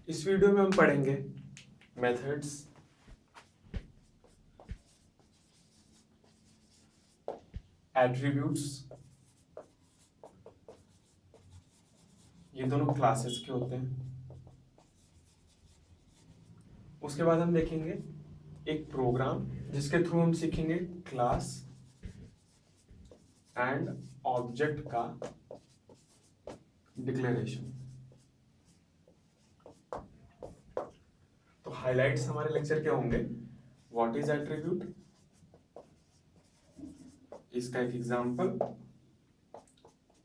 इस वीडियो में हम पढ़ेंगे मेथड्स, एट्रीब्यूट्स, ये दोनों क्लासेस के होते हैं। उसके बाद हम देखेंगे एक प्रोग्राम जिसके थ्रू हम सीखेंगे क्लास एंड ऑब्जेक्ट का डिक्लेरेशन। तो हाइलाइट्स हमारे लेक्चर के होंगे व्हाट इज एट्रीब्यूट, इसका एक एग्जांपल,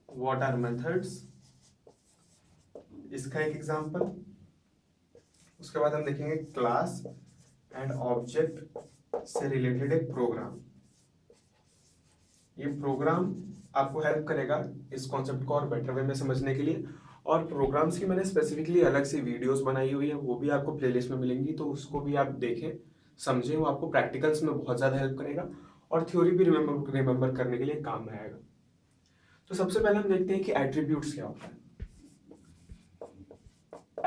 व्हाट आर मेथड्स, इसका एक एग्जांपल। उसके बाद हम देखेंगे क्लास एंड ऑब्जेक्ट से रिलेटेड एक प्रोग्राम। ये प्रोग्राम आपको हेल्प करेगा इस कॉन्सेप्ट को और बेटर वे में समझने के लिए। और प्रोग्राम्स की मैंने स्पेसिफिकली अलग से वीडियोस बनाई हुई है, वो भी आपको प्लेलिस्ट में मिलेंगी, तो उसको भी आप देखें समझें, वो आपको प्रैक्टिकल्स में बहुत ज़्यादा हेल्प करेगा और थ्योरी भी रिमेंबर करने के लिए काम में आएगा। तो सबसे पहले हम देखते हैं कि एट्रीब्यूट्स क्या होता है।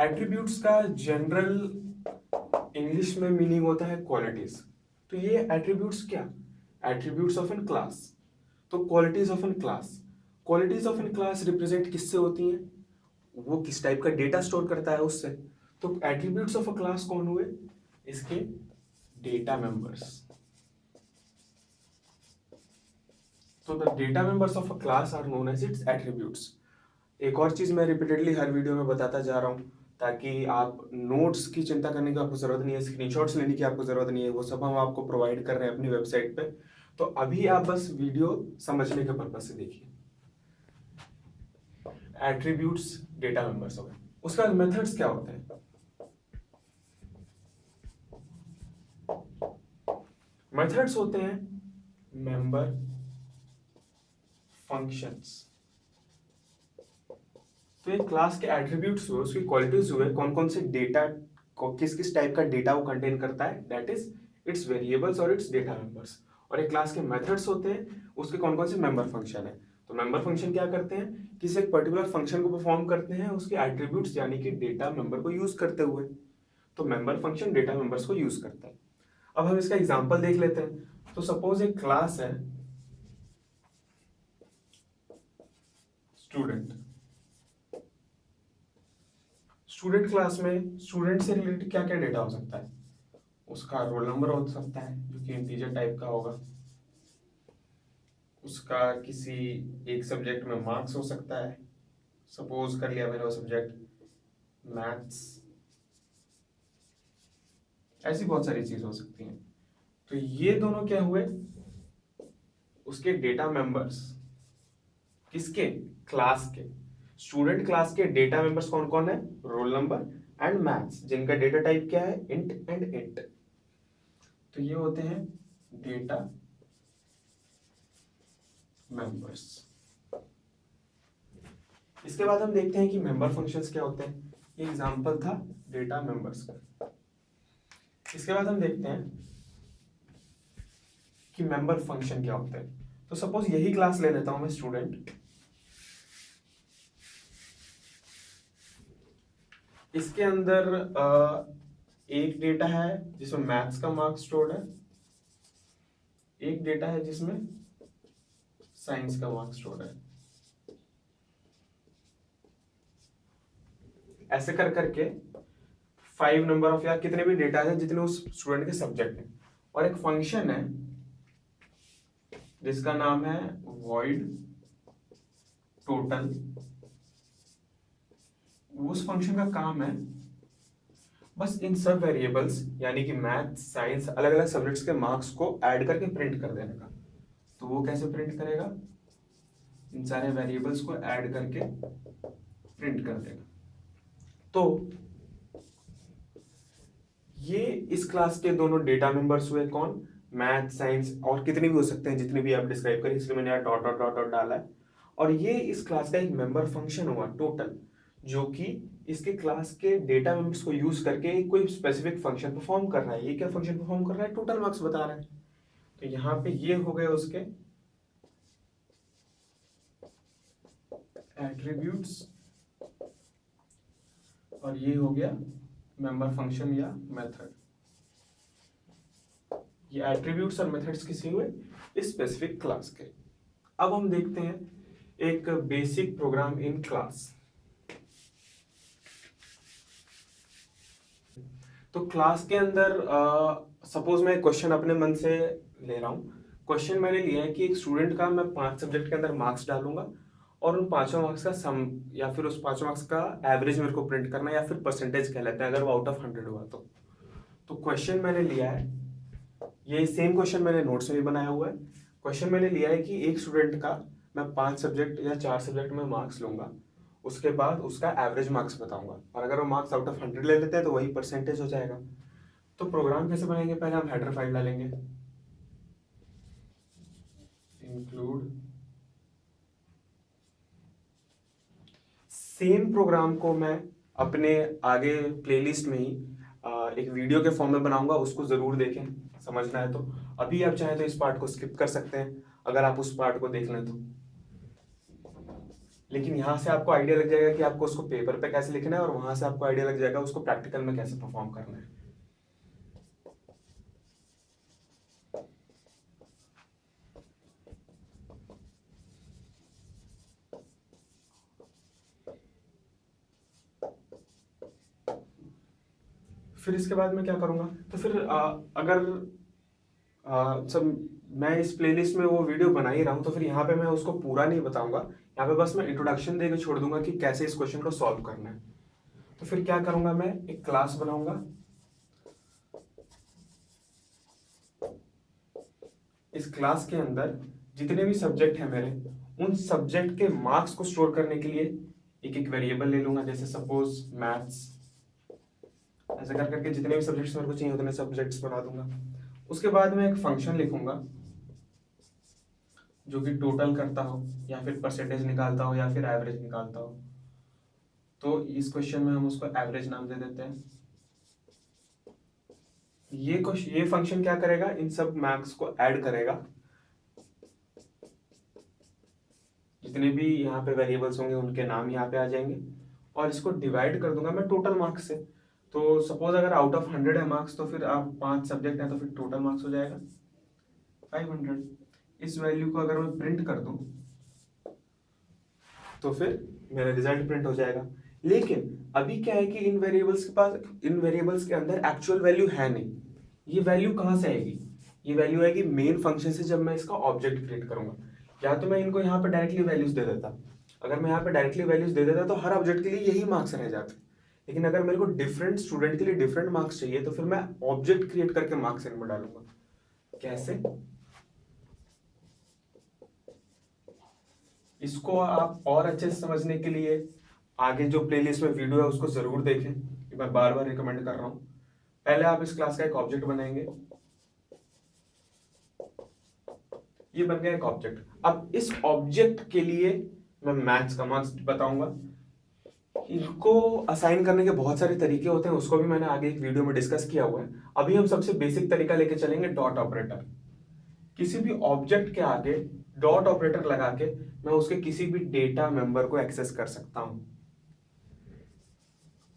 एट्रीब्यूट्स का जनरल इंग्लिश में मीनिंग होता है क्वालिटीज। तो ये एट्रीब्यूट्स क्या, एट्रीब्यूट्स ऑफ एन क्लास। तो qualities of an class, qualities of an class represent किससे होती हैं, वो किस टाइप का डेटा स्टोर करता है उससे। तो एट्रीब्यूट्स ऑफ अ क्लास कौन हुए, इसके डेटा मेंबर्स। तो the data members of a class are known as its attributes. एक और चीज मैं रिपीटेडली हर वीडियो में बताता जा रहा हूँ ताकि आप नोट्स की चिंता करने की आपको जरूरत नहीं है, स्क्रीनशॉट्स लेने की आपको जरूरत नहीं है, वो सब हम आपको प्रोवाइड कर रहे हैं अपनी वेबसाइट पे। तो अभी आप बस वीडियो समझने के पर्पज से देखिए। एट्रीब्यूट्स डेटा मेंबर्स हो गए। उसके बाद मेथड्स क्या होते हैं। मेथड्स होते हैं मेंबर फंक्शंस। तो एक क्लास के एट्रीब्यूट्स हुए, उसकी क्वालिटीज हुए, कौन कौन से डेटा को किस किस टाइप का डेटा वो कंटेन करता है, दैट इज इट्स वेरिएबल्स और इट्स डेटा मेंबर्स। और एक क्लास के मेथड्स होते हैं, उसके कौन कौन से मेंबर फंक्शन है। तो मेंबर फंक्शन क्या करते हैं, किसी एक पर्टिकुलर फंक्शन को परफॉर्म करते हैं उसके एट्रीब्यूट्स यानी कि डेटा मेंबर को यूज करते हुए। तो मेंबर फंक्शन डेटा मेंबर्स को यूज करता है। अब हम इसका एग्जांपल देख लेते हैं। तो सपोज एक क्लास है स्टूडेंट। स्टूडेंट क्लास में स्टूडेंट से रिलेटेड क्या क्या डेटा हो सकता है, उसका रोल नंबर हो सकता है जो कि इंटीजर टाइप का होगा, उसका किसी एक सब्जेक्ट में मार्क्स हो सकता है, सपोज कर लिया मैंने वो सब्जेक्ट मैथ्स, ऐसी बहुत सारी चीज हो सकती हैं। तो ये दोनों क्या हुए, उसके डेटा मेंबर्स, किसके, क्लास के। स्टूडेंट क्लास के डेटा मेंबर्स कौन कौन है, रोल नंबर एंड मैथ्स, जिनका डेटा टाइप क्या है, इंट एंड इंट। तो ये होते हैं डेटा मेंबर्स। इसके बाद हम देखते हैं कि मेंबर फंक्शंस क्या होते हैं। ये एग्जांपल था डेटा मेंबर्स का। इसके बाद हम देखते हैं कि मेंबर फंक्शन क्या होते हैं। तो सपोज यही क्लास ले लेता हूं मैं स्टूडेंट, इसके अंदर एक डेटा है जिसमें मैथ्स का मार्क्स स्टोर्ड है, एक डेटा है जिसमें साइंस का मार्क्स स्टोर्ड है। ऐसे कर करके 5 नंबर ऑफ या कितने भी डेटा है जितने उस स्टूडेंट के सब्जेक्ट हैं। और एक फंक्शन है जिसका नाम है void total। उस फंक्शन का काम है बस इन सब वेरिएबल्स यानी कि मैथ साइंस अलग अलग सब्जेक्ट्स के मार्क्स को ऐड करके प्रिंट कर देने का। तो वो कैसे प्रिंट करेगा, इन सारे वेरिएबल्स को ऐड करके प्रिंट कर देगा। तो ये इस क्लास के दोनों डेटा मेंबर्स हुए, कौन, मैथ साइंस और कितने भी हो सकते हैं जितने भी आप डिस्क्राइब करें, इसलिए मैंने यहाँ डॉट डॉट डॉट डॉट डाला है। और ये इस क्लास का एक मेंबर फंक्शन हुआ टोटल, जो कि इसके क्लास के डेटा मेंबर्स को यूज करके कोई स्पेसिफिक फंक्शन परफॉर्म कर रहा है। ये क्या फंक्शन परफॉर्म कर रहा है, टोटल मार्क्स बता रहा है। तो यहाँ पे ये हो गए उसके एट्रीब्यूट्स और ये हो गया मेंबर फंक्शन या मेथड। ये एट्रीब्यूट्स और मेथड्स किसी हुए स्पेसिफिक क्लास के। अब हम देखते हैं एक बेसिक प्रोग्राम इन क्लास। तो क्लास के अंदर सपोज मैं क्वेश्चन अपने मन से ले रहा हूँ। क्वेश्चन मैंने लिया है कि एक स्टूडेंट का मैं 5 सब्जेक्ट के अंदर मार्क्स डालूंगा और उन पांचों मार्क्स का सम या फिर उस पांचों मार्क्स का एवरेज मेरे को प्रिंट करना है, या फिर परसेंटेज कह लेते हैं अगर वो आउट ऑफ 100 हुआ तो क्वेश्चन मैंने लिया है, ये सेम क्वेश्चन मैंने नोट्स में भी बनाया हुआ है। क्वेश्चन मैंने लिया है कि एक स्टूडेंट का मैं 5 सब्जेक्ट या 4 सब्जेक्ट में मार्क्स लूंगा, उसके बाद उसका एवरेज मार्क्स बताऊंगा, और अगर वो मार्क्स आउट ऑफ 100 ले लेते हैं तो वही परसेंटेज हो जाएगा। तो प्रोग्राम कैसे बनाएंगे, पहले हम हेडर फाइल डालेंगे, इंक्लूड। सेम प्रोग्राम को मैं अपने आगे प्लेलिस्ट में ही एक वीडियो के फॉर्म में बनाऊंगा, उसको जरूर देखें, समझना है तो। अभी आप चाहें तो इस पार्ट को स्किप कर सकते हैं अगर आप उस पार्ट को देख लें तो, लेकिन यहाँ से आपको आइडिया लग जाएगा कि आपको उसको पेपर पे कैसे लिखना है, और वहां से आपको आइडिया लग जाएगा उसको प्रैक्टिकल में कैसे परफॉर्म करना है। फिर इसके बाद मैं क्या करूंगा, तो फिर अगर सब मैं इस प्लेलिस्ट में वो वीडियो बना ही रहा हूँ तो फिर यहाँ पे मैं उसको पूरा नहीं बताऊंगा, यहाँ पे बस मैं इंट्रोडक्शन देके छोड़ दूंगा कि कैसे इस क्वेश्चन को सॉल्व करना है। तो फिर क्या करूंगा, मैं एक क्लास बनाऊंगा, इस क्लास के अंदर जितने भी सब्जेक्ट हैं मेरे, उन सब्जेक्ट के मार्क्स को स्टोर करने के लिए एक एक वेरिएबल ले लूंगा, जैसे सपोज मैथ्स। ऐसे कर करके जितने भी सब्जेक्ट्स मेरे को चाहिए उतने सब्जेक्ट्स बना दूंगा। उसके बाद में एक फंक्शन लिखूंगा जो कि टोटल करता हो, या फिर परसेंटेज निकालता हो, या फिर एवरेज निकालता हो। तो इस क्वेश्चन में हम उसको एवरेज नाम दे देते हैं। ये फंक्शन क्या करेगा, इन सब मार्क्स को ऐड करेगा, जितने भी यहाँ पे वेरिएबल्स होंगे उनके नाम यहाँ पे आ जाएंगे, और इसको डिवाइड कर दूंगा मैं टोटल मार्क्स से। तो सपोज अगर आउट ऑफ 100 है मार्क्स, तो फिर आप 5 सब्जेक्ट हैं तो फिर टोटल मार्क्स हो जाएगा 500। इस वैल्यू को अगर मैं प्रिंट कर दूं तो फिर मेरा रिजल्ट प्रिंट हो जाएगा। लेकिन अभी क्या है कि इन वेरिएबल्स के अंदर एक्चुअल वैल्यू है नहीं। ये वैल्यू कहाँ से आएगी, ये वैल्यू आएगी मेन फंक्शन से, जब मैं इसका ऑब्जेक्ट क्रिएट करूंगा। या तो मैं इनको यहाँ पे डायरेक्टली वैल्यूज दे देता, अगर मैं यहाँ पे डायरेक्टली वैल्यूज दे देता तो हर ऑब्जेक्ट के लिए यही मार्क्स रह जाते। लेकिन अगर मेरे को डिफरेंट स्टूडेंट के लिए डिफरेंट मार्क्स चाहिए तो फिर मैं ऑब्जेक्ट क्रिएट करके मार्क्स इनमें डालूंगा। कैसे, इसको आप और अच्छे से समझने के लिए आगे जो प्लेलिस्ट में वीडियो है उसको जरूर देखें, ये मैं बार बार रिकमेंड कर रहा हूं। पहले आप इस क्लास का एक ऑब्जेक्ट बनाएंगे, ये बन गया एक ऑब्जेक्ट। अब इस ऑब्जेक्ट के लिए मैं मैथ्स का मार्क्स बताऊंगा। इनको असाइन करने के बहुत सारे तरीके होते हैं, उसको भी मैंने आगे एक वीडियो में डिस्कस किया हुआ है। अभी हम सबसे बेसिक तरीका लेके चलेंगे, डॉट ऑपरेटर। किसी भी ऑब्जेक्ट के आगे डॉट ऑपरेटर लगा के मैं उसके किसी भी डेटा मेंबर को एक्सेस कर सकता हूं।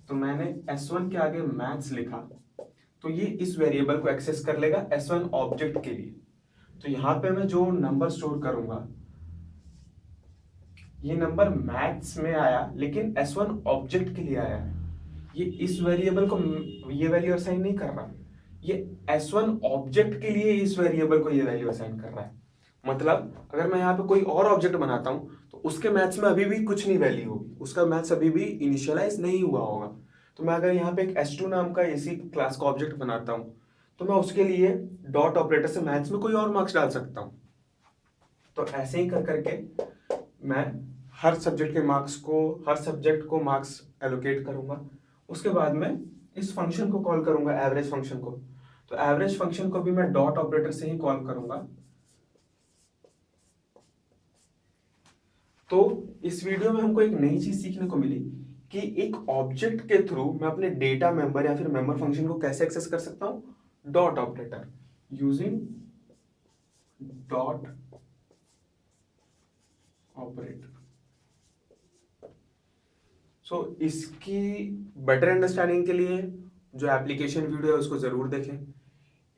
तो मैंने S1 के आगे मैथ्स लिखा, तो ये इस वेरिएबल को एक्सेस कर लेगा S1 ऑब्जेक्ट के लिए। तो यहां पे मैं जो नंबर स्टोर करूंगा, ये नंबर मैथ्स में आया लेकिन S1 ऑब्जेक्ट के लिए आया है। ये इस वेरिएबल को ये वैल्यू असाइन नहीं कर रहा, ये S1 ऑब्जेक्ट के लिए इस वेरिएबल को ये वैल्यू असाइन कर रहा है। मतलब अगर मैं यहाँ पे कोई और ऑब्जेक्ट बनाता हूं तो उसके मैथ्स में अभी भी कुछ नहीं वैल्यू होगी, उसका मैथ्स अभी भी इनिशियलाइज नहीं हुआ होगा। तो मैं अगर यहाँ पे एक S2 नाम का इसी क्लास का ऑब्जेक्ट बनाता हूँ तो मैं उसके लिए डॉट ऑपरेटर से मैथ्स में कोई और मार्क्स डाल सकता हूँ। तो ऐसे ही कर करके मैं हर सब्जेक्ट को मार्क्स एलोकेट करूंगा। उसके बाद में इस फंक्शन को कॉल करूंगा, एवरेज फंक्शन को। तो एवरेज फंक्शन को भी मैं डॉट ऑपरेटर से ही कॉल करूंगा। तो इस वीडियो में हमको एक नई चीज सीखने को मिली कि एक ऑब्जेक्ट के थ्रू मैं अपने डेटा मेंबर या फिर मेंबर फंक्शन को कैसे एक्सेस कर सकता हूं, dot operator, using dot operator. So इसकी बेटर अंडरस्टैंडिंग के लिए जो एप्लीकेशन वीडियो है उसको ज़रूर देखें।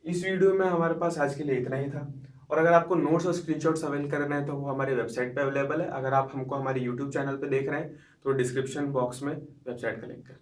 इस वीडियो में हमारे पास आज के लिए इतना ही था, और अगर आपको नोट्स और स्क्रीनशॉट्स अवेल करना है तो वो हमारी वेबसाइट पे अवेलेबल है। अगर आप हमको हमारे यूट्यूब चैनल पे देख रहे हैं तो डिस्क्रिप्शन बॉक्स में वेबसाइट का लिंक है।